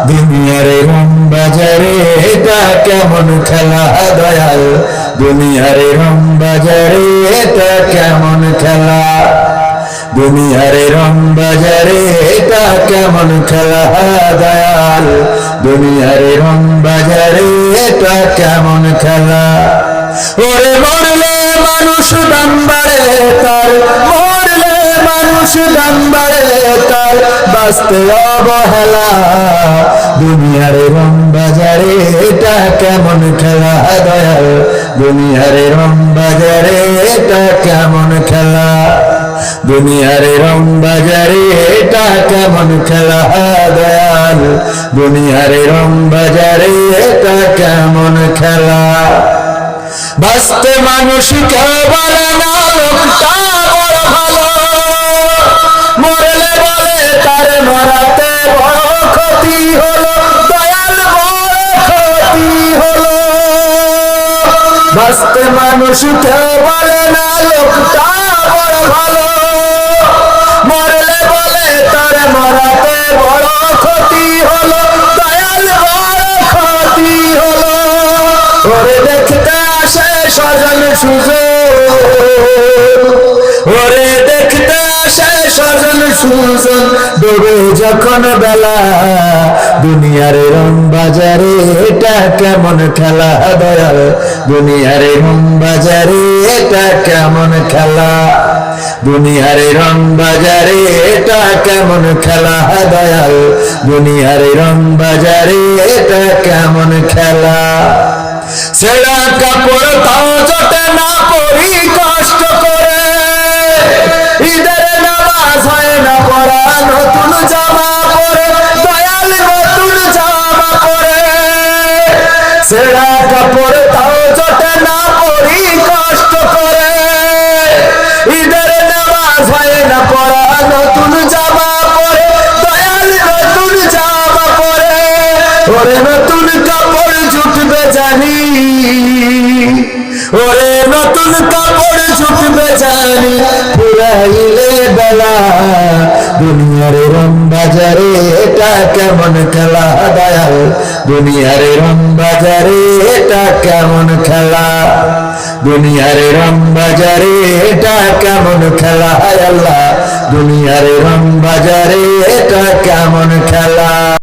দুনিয়ার রং বাজারে এটা কেমন খেলা দয়াল, দুনিয়ার রং বাজারে এটা কেমন খেলা, দুনিয়ার রং বাজারে এটা কেমন খেলা দয়াল, দুনিয়ার রং বাজারে এটা কেমন খেলা। ওরে মরলে মানুষ দাম বাড়ে তার, মরলে মানুষ দাম বাড়ে তার, বাঁচতে অবহেলা, দুনিয়ার রং বাজারে এটা কেমন খেলা দয়াল, দুনিয়ার রং বাজারে এটা কেমন খেলা, দুনিয়ার রং বাজারে এটা কেমন খেলা দয়াল, দুনিয়ার রং বাজারে এটা কেমন খেলা। বাঁচতে মানুষ কেউ বলে না লোকটা বড় ভালো, মরলে বলে তার মরাতে বড় ক্ষতি হলো দয়াল, বড় ক্ষতি হলো। বাঁচতে মানুষ কেউ বলে না লোকটা বড় ভালো, মরলে বলে তার মরাতে বড় ক্ষতি হলো দয়াল, বড় ক্ষতি হলো। ওরে দেখতে আসে স্বজন সুজন, ওরে দেখতে আসে স্বজন সুজন, ডোবে যখন বেলা, দুনিয়ার রং বাজারে এটা কেমন খেলা দয়াল, দুনিয়ার রং বাজারে এটা কেমন খেলা, দুনিয়ার রং বাজারে এটা কেমন খেলা দয়াল, দুনিয়ার রং বাজারে এটা কেমন খেলা। ছেঁড়া কাপড় তাও জোটে না পরি কষ্ট করে, ঈদের নামাজ হয় না পড়া নতুন জামা পরে দয়াল, নতুন জামা পরে। ছেঁড়া কাপড় তাও জোটে না পরি কষ্ট করে, ঈদের নামাজ হয় না পড়া নতুন জামা পরে দয়াল, নতুন জামা পরে। ওরে নতুন কাপড় জুটবে জানি, ওরে নতুন কাপড় জুটবে জানি, পুরাইলে বেলা, দুনিয়ার রং বাজারে এটা কেমন খেলা দয়াল, দুনিয়ার রং বাজারে এটা কেমন খেলা, দুনিয়ার রং বাজারে এটা কেমন খেলা আল্লাহ, দুনিয়ার রং বাজারে এটা কেমন খেলা।